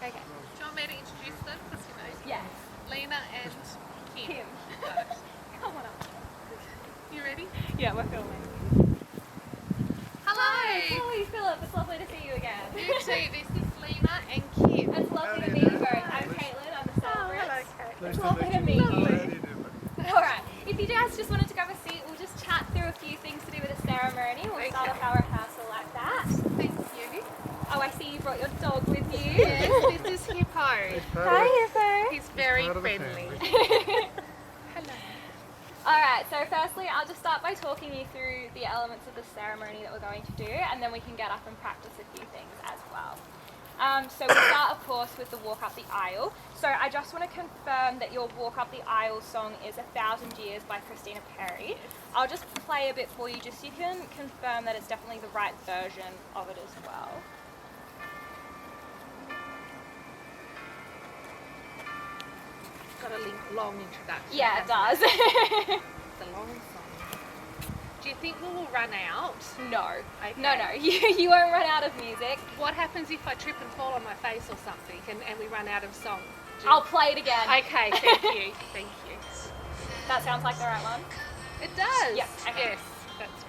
Okay. Do you want me to introduce them? Because you know. Yes. Lena and Kim. Kim. Got it. Come on up. You ready? Yeah, we're filming. Hello. Hi, Philip. It's lovely to see you again. You too. This is Lena and Kim. It's lovely to meet you both. I'm Caitlin. I'm the celebrant. Hello, Kate. It's lovely to meet Lovely. you. All right. If you guys just wanted to grab a seat, we'll just chat through a few things to do with the ceremony. We'll start off our rehearsal like that. Thank you. Oh, I see you brought your dog with you. Yes, this is Hippo. Hi, Hippo. He's very part of the friendly. family. Hello. Alright, so firstly I'll just start by talking you through the elements of the ceremony that we're going to do, and then we can get up and practice a few things as well. So we'll start of course with the Walk Up the Aisle. So I just want to confirm that your Walk Up the Aisle song is 1,000 Years by Christina Perri. I'll just play a bit for you just so you can confirm that it's definitely the right version of it as well. Got a long introduction. Yeah, it hasn't does. It's a long song. Do you think we will run out? No. Okay. No, you won't run out of music. What happens if I trip and fall on my face or something and we run out of song? I'll play it again. Okay, thank you. Thank you. That sounds like the right one. It does. Yep, okay. Yes, that's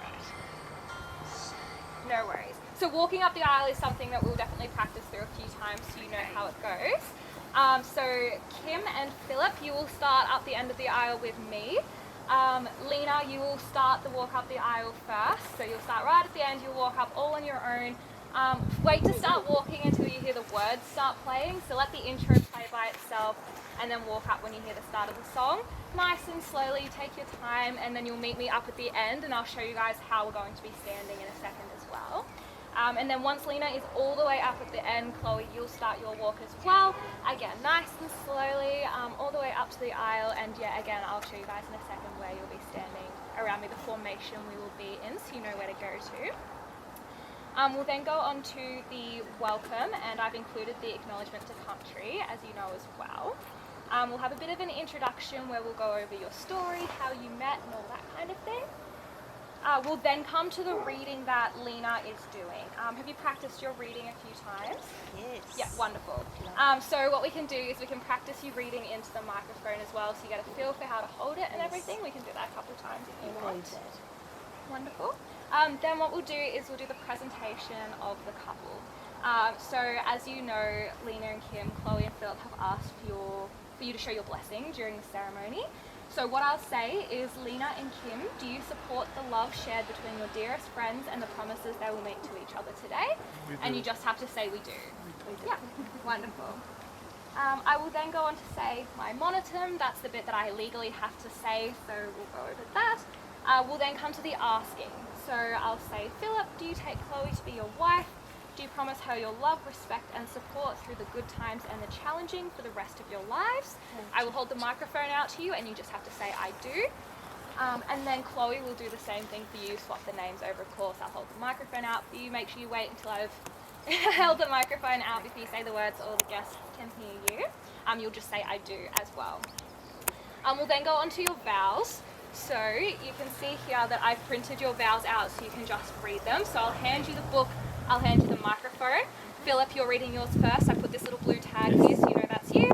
right. No worries. So walking up the aisle is something that we'll definitely practice through a few times so you know how it goes. So Kim and Philip, you will start up the end of the aisle with me. Lena, you will start the walk up the aisle first. So you'll start right at the end, you'll walk up all on your own. Wait to start walking until you hear the words start playing. So let the intro play by itself and then walk up when you hear the start of the song. Nice and slowly, take your time, and then you'll meet me up at the end and I'll show you guys how we're going to be standing in a second as well. And then once Lena is all the way up at the end, Chloe, you'll start your walk as well. Again, nice and slowly, all the way up to the aisle. And yeah, again, I'll show you guys in a second where you'll be standing around me, the formation we will be in, so you know where to go to. We'll then go on to the welcome, and I've included the acknowledgement to country, as you know as well. We'll have a bit of an introduction where we'll go over your story, how you met, and all that kind of thing. We'll then come to the reading that Lena is doing. Have you practiced your reading a few times? Yes. Yeah, wonderful. So what we can do is we can practice you reading into the microphone as well, so you get a feel for how to hold it and everything. We can do that a couple of times if you want. Wonderful. Then what we'll do is we'll do the presentation of the couple. So as you know, Lena and Kim, Chloe and Philip have asked for you to show your blessing during the ceremony. So what I'll say is, Lena and Kim, do you support the love shared between your dearest friends and the promises they will make to each other today? And you just have to say we do. Yeah, wonderful. I will then go on to say my monotum. That's the bit that I legally have to say, so we'll go over that. We'll then come to the asking. So I'll say, Philip, do you take Chloe to be your wife? Do you promise her your love, respect and support through the good times and the challenging for the rest of your lives? I will hold the microphone out to you and you just have to say I do. And then Chloe will do the same thing for you, swap the names over of course. I'll hold the microphone out for you. Make sure you wait until I've held the microphone out before you say the words so all the guests can hear you. You'll just say I do as well. We'll then go on to your vows. So you can see here that I've printed your vows out so you can just read them. So I'll hand you the book, I'll hand you the microphone. Philip, you're reading yours first. I put this little blue tag here so you know that's you.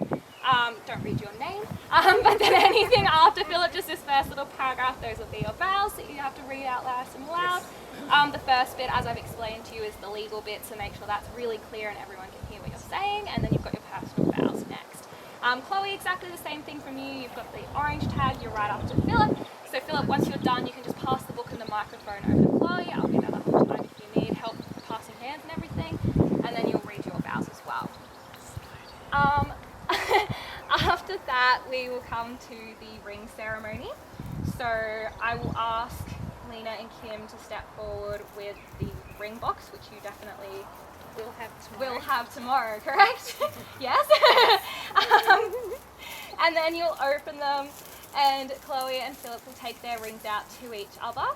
Don't read your name. But then anything after Philip, just this first little paragraph, those will be your vows that you have to read out nice and loud. The first bit, as I've explained to you, is the legal bit, so make sure that's really clear and everyone can hear what you're saying. And then you've got your personal vows next. Chloe, exactly the same thing from you. You've got the orange tag, you're right after Philip. So Philip, once you're done, you can just pass the book and the microphone over to Chloe. I'll be there the whole time if you need help passing hands and everything. And then you'll read your vows as well. After that, we will come to the ring ceremony. So I will ask Lena and Kim to step forward with the ring box, which you definitely will have tomorrow, correct? Yes? And then you'll open them and Chloe and Philip will take their rings out to each other.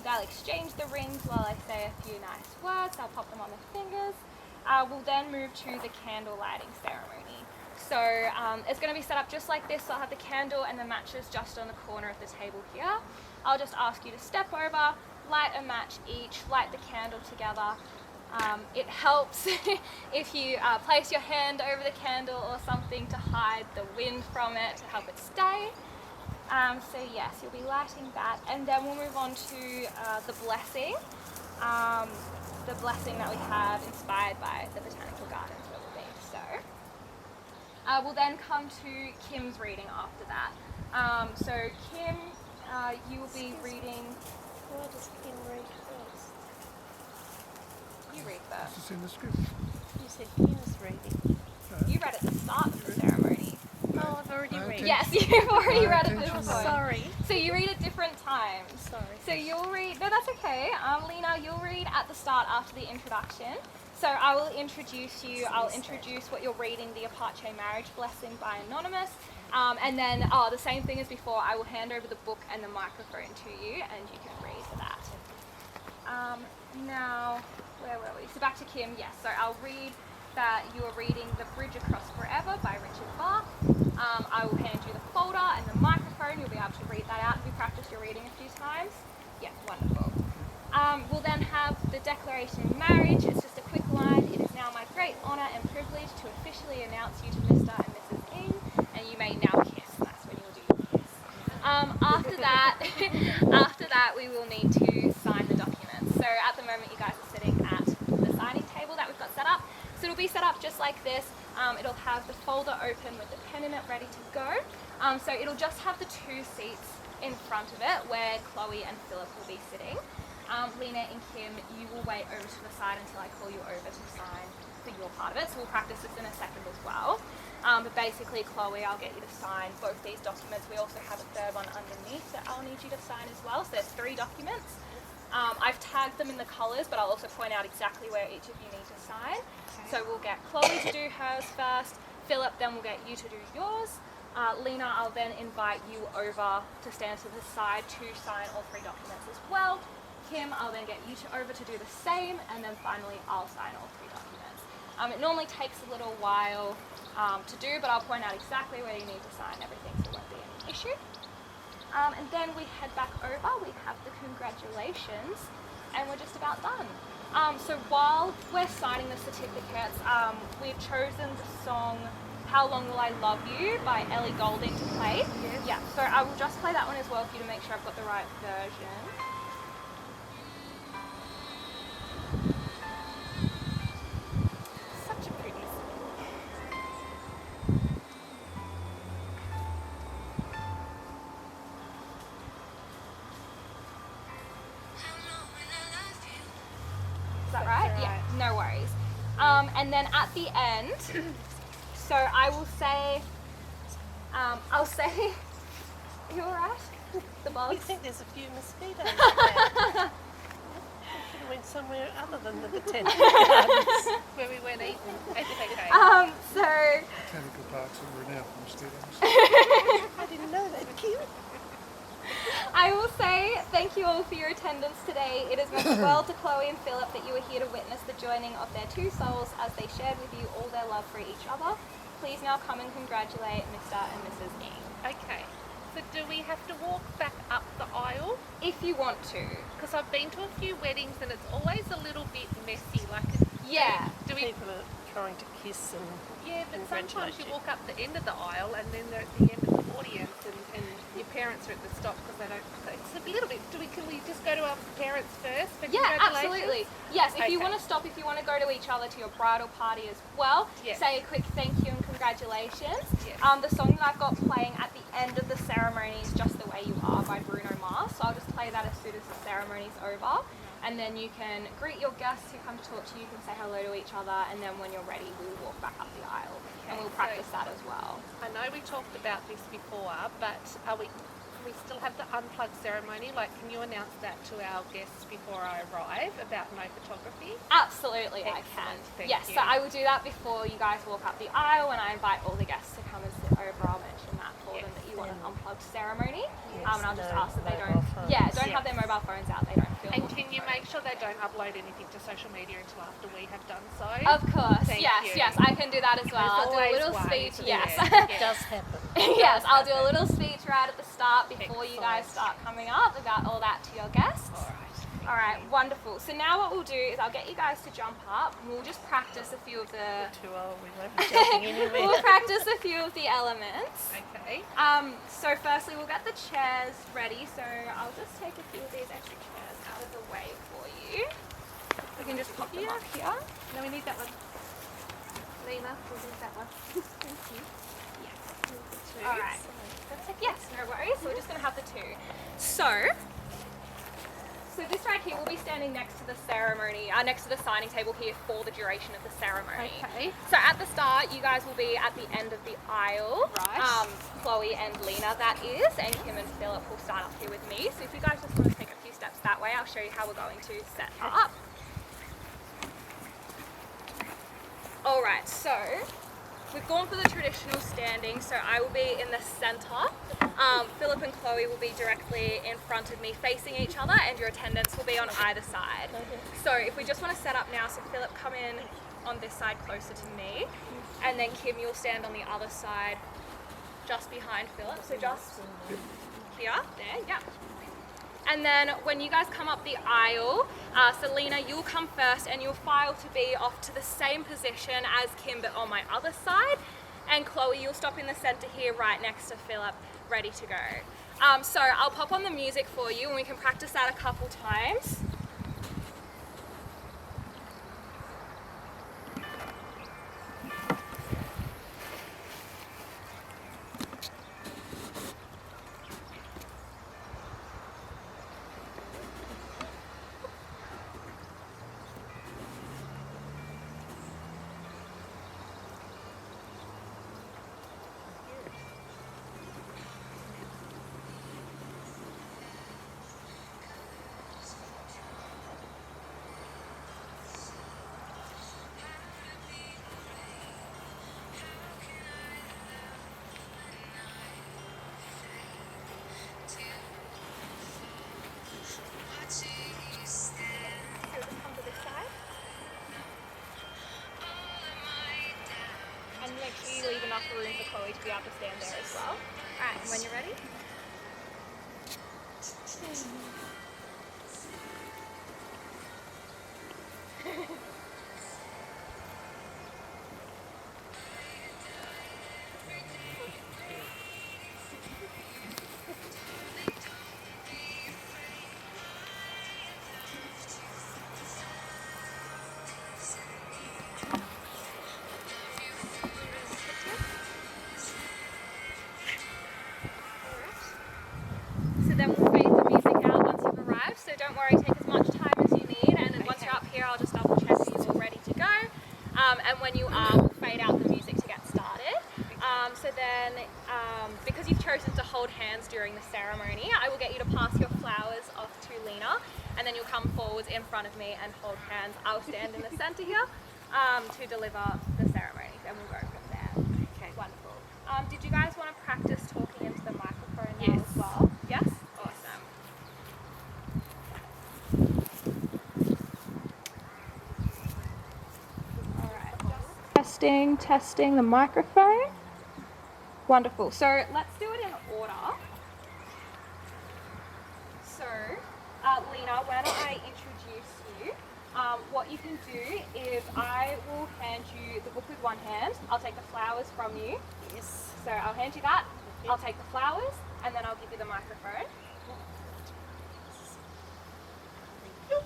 They'll exchange the rings while I say a few nice words. I'll pop them on their fingers. We'll then move to the candle lighting ceremony. So it's going to be set up just like this. So I'll have the candle and the matches just on the corner of the table here. I'll just ask you to step over, light a match each, light the candle together, It helps if you place your hand over the candle or something to hide the wind from it to help it stay. So yes, you'll be lighting that, and then we'll move on to the blessing that we have inspired by the botanical gardens where we'll be. So we'll then come to Kim's reading after that. So Kim, you will be reading. Why does Kim read first? You read first. It's in the script. You said Kim's reading. You read at the start of the ceremony. Oh, I've already read. Yes, you've already read it attention. before. Sorry. So you read at different times. Sorry. So you'll read, no, that's okay. Lena, you'll read at the start after the introduction. So I will introduce you, I'll introduce what you're reading, the Apache Marriage Blessing by Anonymous. And then, the same thing as before, I will hand over the book and the microphone to you, and you can read that. Now, where were we? So back to Kim, yes. So I'll read that you are reading The Bridge Across Forever by Richard Bach. I will hand you the folder and the microphone. You'll be able to read that out. Have you practiced your reading a few times? Yeah, wonderful. We'll then have the Declaration of Marriage. It's just a quick line. It is now my great honour and privilege to officially announce you to Mr. and Mrs. Ng, and you may now kiss. That's when you'll do your kiss. After that, we will need to sign the documents. So at the moment, you guys are sitting at the signing table that we've got set up. So it'll be set up just like this. It'll have the folder open with the pen in it ready to go. So it'll just have the two seats in front of it where Chloe and Philip will be sitting. Lena and Kim, you will wait over to the side until I call you over to sign for your part of it. So we'll practice this in a second as well. But basically, Chloe, I'll get you to sign both these documents. We also have a third one underneath that I'll need you to sign as well. So there's 3 documents. I've tagged them in the colours, but I'll also point out exactly where each of you need to sign. So we'll get Chloe to do hers first. Philip, then we'll get you to do yours. Lena, I'll then invite you over to stand to the side to sign all 3 documents as well. Kim, I'll then get you over to do the same, and then finally I'll sign all 3 documents. It normally takes a little while to do, but I'll point out exactly where you need to sign everything, so it won't be an issue. And then we head back over, we have the congratulations, and we're just about done. So while we're signing the certificates, we've chosen the song How Long Will I Love You by Ellie Goulding to play. Yes. Yeah, so I will just play that one as well for you to make sure I've got the right version. Such a pretty song. Is that right? That's Yeah, right. no worries. And then at the end, so I will say, I'll say, you alright? The You bugs? think there's a few mosquitoes around? I should have went somewhere other than the botanical gardens. Where we went eating. It's okay. So Botanical parks are renowned for mosquitoes. I didn't know that, Kim. I will say thank you all for your attendance today. It has meant the world to Chloe and Philip that you were here to witness the joining of their 2 souls as they shared with you all their love for each other. Please now come and congratulate Mr. and Mrs. Ng. Okay. So do we have to walk back up the aisle? If you want to. Because I've been to a few weddings and it's always a little bit messy. Like, Yeah. do we? People are trying to kiss and Yeah, but sometimes congratulate you you. walk up the end of the aisle and then they're at the end of the audience and your parents are at the stop because they don't. So it's a little bit. Can we just go to our parents first for Yeah, congratulations? absolutely. Yes, if you Okay. want to stop, if you want to go to each other to your bridal party as well, Yes. say a quick thank you and congratulations. Yes. The song that I've got playing at the end of the ceremony is Just the Way You Are by Bruno Mars. So I'll just play that as soon as the ceremony's over. And then you can greet your guests who come to talk to you, you can say hello to each other, and then when you're ready, we'll walk back up the aisle. And we'll Okay, practice that as well. I know we talked about this before, but can we still have the unplug ceremony? Like, can you announce that to our guests before I arrive about no photography? Absolutely, I can. Excellent, thank Yes, you. so I will do that before you guys walk up the aisle, and I invite all the guests to come and sit over. I'll mention that for them that you want an unplugged ceremony. Yes, And I'll just no ask that they mobile don't, phones. don't have their mobile phones out. They don't feel. And can you make sure they don't upload anything to social media until after we have done so? Of course, Thank yes, you. yes, I can do that as well. I'll do a always little ways, speech. yeah. Yes, it does happen. yes, I'll do a little speech right at the start before you guys Excellent. start coming up about all that to your guests. All right. All right, wonderful. So now what we'll do is I'll get you guys to jump up and we'll just practice a few of the... Too old, we won't be jumping anywhere. We'll practice a few of the elements. Okay. So firstly we'll get the chairs ready. So I'll just take a few of these extra chairs out of the way for you. We can just pop them up here. No, we need that one. Lena, we'll need that one. Thank you. Two. All right. Yes, no worries. So we're just going to have the two. So this right here, we'll be standing next to the ceremony, next to the signing table here for the duration of the ceremony. Okay. So at the start, you guys will be at the end of the aisle. Right. Chloe and Lena, that is, and Kim and Philip will start up here with me. So if you guys just want to take a few steps that way, I'll show you how we're going to set up. All right, so we've gone for the traditional standing, so I will be in the center. Philip and Chloe will be directly in front of me facing each other, and your attendants will be on either side. So if we just want to set up now, so Philip, come in on this side closer to me, and then Kim, you'll stand on the other side just behind Philip, so just here, there, yeah. And then when you guys come up the aisle, Selena, you'll come first and you'll file to be off to the same position as Kim, but on my other side. And Chloe, you'll stop in the center here right next to Philip, ready to go. So I'll pop on the music for you and we can practice that a couple times. And make sure you leave enough room for Chloe to be able to stand there as well. Alright, and when you're ready. So then we'll fade the music out once you've arrived, so don't worry, take as much time as you need, and then once you're up here I'll just double check that you're all ready to go, and when you are, we'll fade out the music to get started. So then, because you've chosen to hold hands during the ceremony, I will get you to pass your flowers off to Lena, and then you'll come forwards in front of me and hold hands. I'll stand in the centre here to deliver the ceremony, and we'll go from there. Okay. Wonderful. Did you guys want to practice talking into the microphone now as well? Yes? Awesome. Alright, testing the microphone. Wonderful. So let's do it in order. So, Lena, why don't I introduce you? What you can do is I will hand you the book with one hand. I'll take the flowers from you. Yes. So I'll hand you that. I'll take the flowers and then I'll give you the microphone.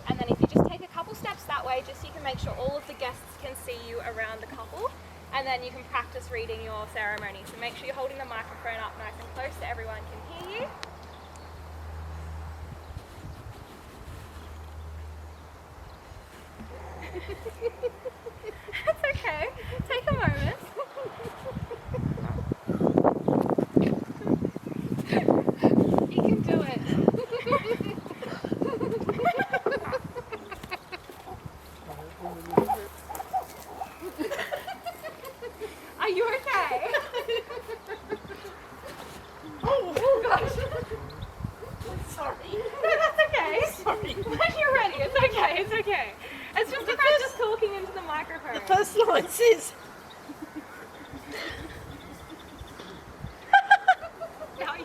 And then if you just take a couple steps that way, just so you can make sure all of the guests can see you around the couple. And then you can practice reading your ceremony. So make sure you're holding the microphone up nice and close so everyone can hear you. That's okay. Take a moment. You can do it. Are you okay? Oh gosh. Sorry. No, that's okay. Sorry. When you're ready, it's okay. It's okay. It's just a practice talking into the microphone. The first line says, Now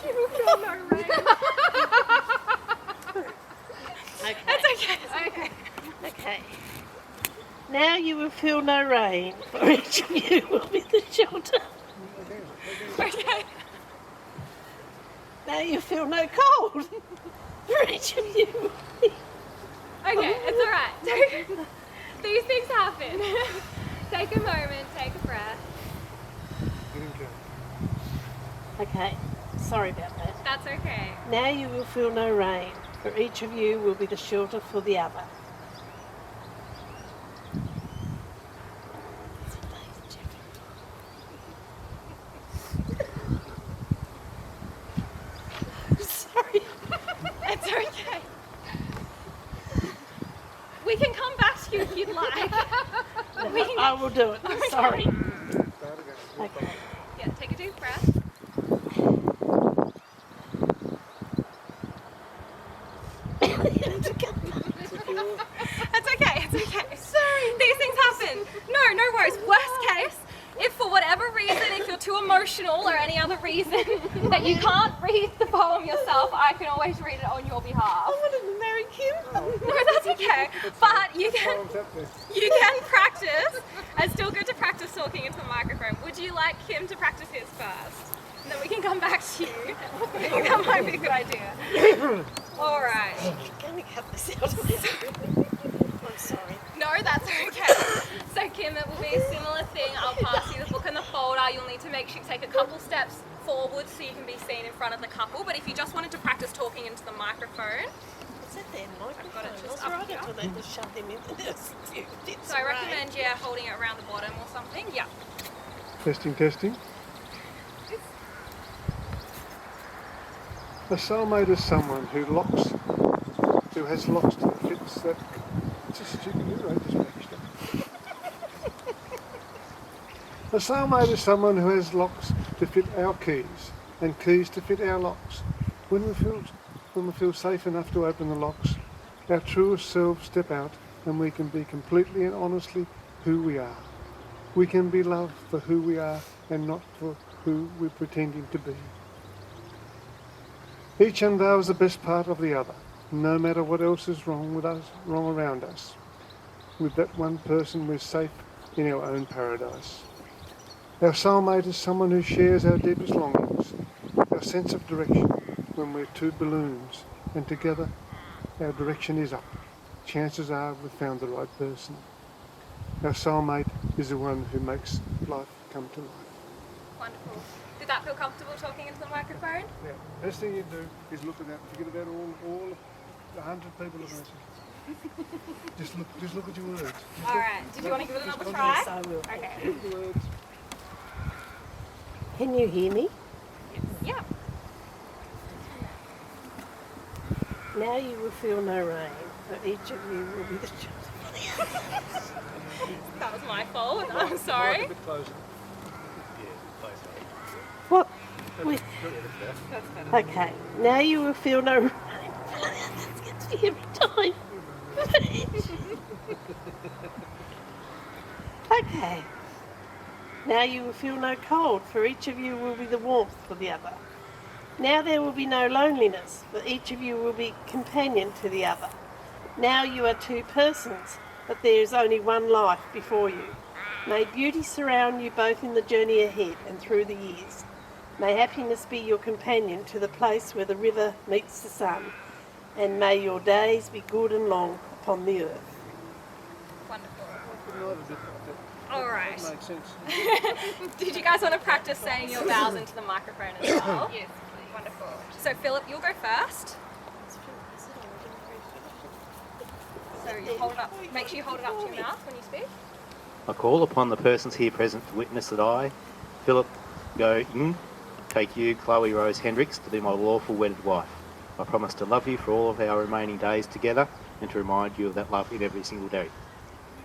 you feel no rain. Okay. Okay. Okay. Now you will feel no rain, for each of you will be the shelter. Okay. Now you feel no cold, for each of you will be... Okay, it's alright. These things happen. Take a moment, take a breath. Okay, sorry about that. That's okay. Now you will feel no rain, for each of you will be the shelter for the other. Sorry. It's okay. We can come back to you if you'd like. I will do it. Sorry. Okay. Yeah, take a deep breath. It's okay, it's okay. Sorry. These things happen. No worries. Worst case, if for whatever reason, if you're too emotional or any other reason that you can't read the poem yourself, I can always read it on your behalf. I wanted to marry Kim. No, that's okay. But you can practice. It's still good to practice talking into the microphone. Would you like Kim to practice his first? And then we can come back to you. That might be a good idea. All right. Can we cut this out? I'm sorry. No, that's okay. So Kim, it will be a similar thing. I'll pass you the book and the folder. You'll need to make sure you take a couple steps forward so you can be seen in front of the couple. But if you just wanted to practice talking into the microphone, Is that their microphone? got it just I was up right here. until they just shoved them into this. so I recommend holding it around the bottom or something. Yeah. Testing, testing. A soulmate is someone who has locks that fits that. It's a stupid word, I just made stuff. A soulmate is someone who has locks to fit our keys and keys to fit our locks. When we feel safe enough to open the locks, our truest selves step out and we can be completely and honestly who we are. We can be loved for who we are and not for who we're pretending to be. Each unveils the best part of the other, no matter what else is wrong with us, wrong around us. With that one person, we're safe in our own paradise. Our soulmate is someone who shares our deepest longings, our sense of direction when we're two balloons, and together our direction is up. Chances are we've found the right person. Our soulmate is the one who makes life come to life. Wonderful. Did that feel comfortable talking into the microphone? Yeah. Best thing you do is look at that. Forget about all 100 people have answered. Just look at your words. All right. Did you want to give it another Yes, try? I will. Okay. Look at the words. Can you hear me? Yeah. Now you will feel no rain, but each of you will be the shelter. That was my fault. I'm sorry. A bit closer. What? Okay, now you will feel no rain. This gets me every time. Okay. Now you will feel no cold, for each of you will be the warmth for the other. Now there will be no loneliness, for each of you will be companion to the other. Now you are two persons, but there is only one life before you. May beauty surround you both in the journey ahead and through the years. May happiness be your companion to the place where the river meets the sun, and may your days be good and long upon the earth. Wonderful. All right. That makes sense. Did you guys want to practice saying your vows into the microphone as well? Yes, please. Wonderful. So Philip, you'll go first. So you hold it up. Make sure you hold it up to your mouth when you speak. I call upon the persons here present to witness that I, Philip Going, take you, Chloe Rose Hendricks, to be my lawful wedded wife. I promise to love you for all of our remaining days together and to remind you of that love in every single day.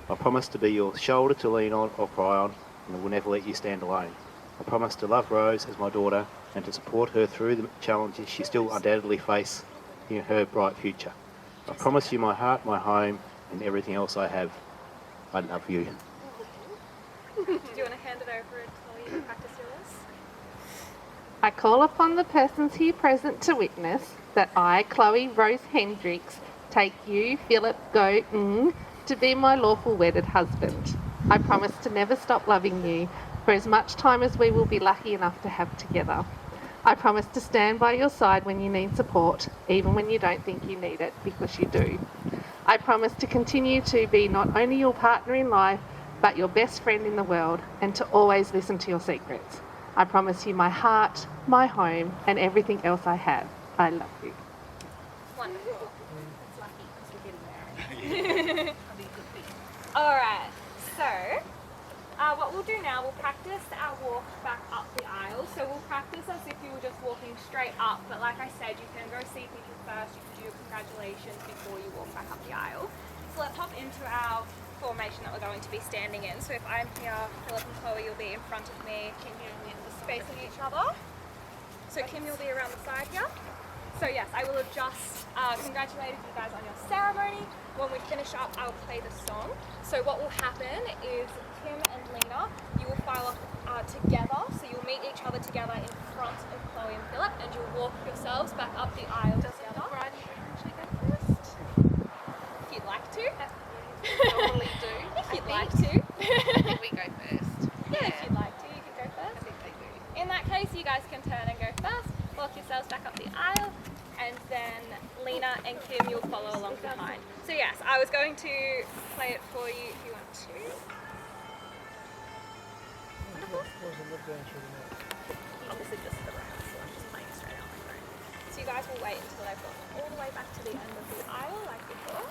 I promise to be your shoulder to lean on or cry on, and I will never let you stand alone. I promise to love Rose as my daughter and to support her through the challenges she still undoubtedly faces in her bright future. I promise you my heart, my home, and everything else I have. I love you. Do you want to hand it over and tell you to practice yours? I call upon the persons here present to witness that I, Chloe Rose Hendricks, take you, Philip, go to be my lawful wedded husband. I promise to never stop loving you for as much time as we will be lucky enough to have together. I promise to stand by your side when you need support, even when you don't think you need it, because you do. I promise to continue to be not only your partner in life, but your best friend in the world, and to always listen to your secrets. I promise you my heart, my home, and everything else I have. I love you. Wonderful. It's lucky because we're getting married. Alright, so what we'll do now, we'll practice our walk back up the aisle. So we'll practice as if you were just walking straight up, but like I said, you can go see people first, you can do your congratulations before you walk back up the aisle. So let's hop into our formation that we're going to be standing in. So if I'm here, Philip and Chloe, you'll be in front of me, facing each other. So Kim, you'll be around the side here. So yes, I will have just congratulated you guys on your ceremony. When we finish up, I'll play the song. So what will happen is Kim and Lena, you will file up together. So you'll meet each other together in front of Chloe and Philip, and you'll walk yourselves back up the aisle together. Bride usually go first? If you'd like to. Normally do. If you'd like to. I think we go first. Yeah, if you'd like to, you can go I first. think they do. In that case, you guys can turn and go first. Walk yourselves back up the aisle, and then Lena and Kim, you'll follow along behind. So yes, I was going to play it for you if you want to. Wonderful. Oh, this is just the rehearsal. I'm just playing straight out my phone. So you guys will wait until I've got all the way back to the end of the aisle, like before.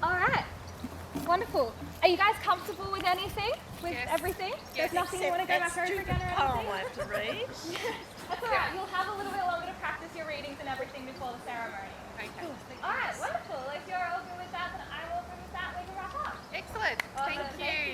Alright, wonderful. Are you guys comfortable with anything? With Yes. everything? There's nothing you want to go back over again or anything? I have to read. That's alright, you'll have a little bit longer to practice your readings and everything before the ceremony. Okay. Alright, wonderful. If you're all good with that, then I'm all good with that. We can wrap up. Excellent. Awesome. Thank you.